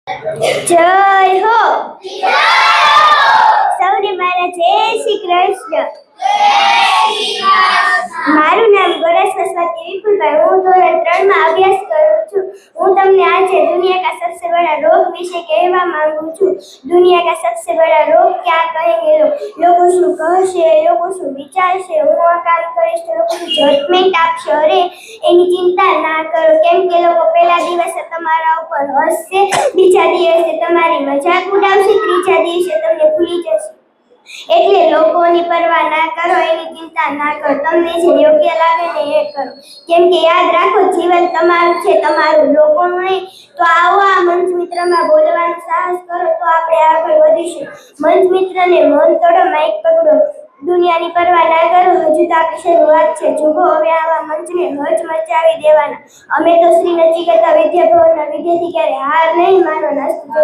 જય હો સૌને મારા જય શ્રી કૃષ્ણ. મારું નામ ગોરાસા સ્વાતિ વિપુલભાઈ. હું ધોરણ 3 માં અભ્યાસ કરું છું. હું તમને આજે दुनिया का सबसे बड़ा रोग વિશે કહેવા માંગુ છું. दुनिया का सबसे बड़ा रोग क्या कहेंगे લોકો શું કહેશે, લોકો શું વિચારશે, હું આ કામ કરીશ તો લોકો શું જજમેન્ટ આપશે. અરે એની ચિંતા ના કરો, કેમ કે લોકો પહેલા દિવસે તમારા ઉપર હસશે, બીજા દિવસે તમારી મજાક ઉડાવશે, ત્રીજા દિવસે તમને ભૂલી જશે. એટલે લોકોની પરવા ના કરો, એની ચિંતા ના કરો. તમને જે યોગ્ય લાગે ને એ કરો, કેમ કે યાદ રાખો જીવન તમારું છે, તમારું લોકોનું નહીં. તો આવો આ મંચ મિત્રમાં બોલવાનું સાહસ કરો તો આપણે આગળ વધીશું. મંચ મિત્રને મન તોડો, માઇક પકડો, દુનિયાની પરવા ના કરો. હજુ તો આપણી શરૂઆત છે. જુઓ હવે આવા મંચને હજ મચાવી દેવાના. અમે તો શ્રી નચિકેતા વિદ્યાભવનના વિદ્યાર્થી ક્યારે હાર નહીં માનો. નાસ્તો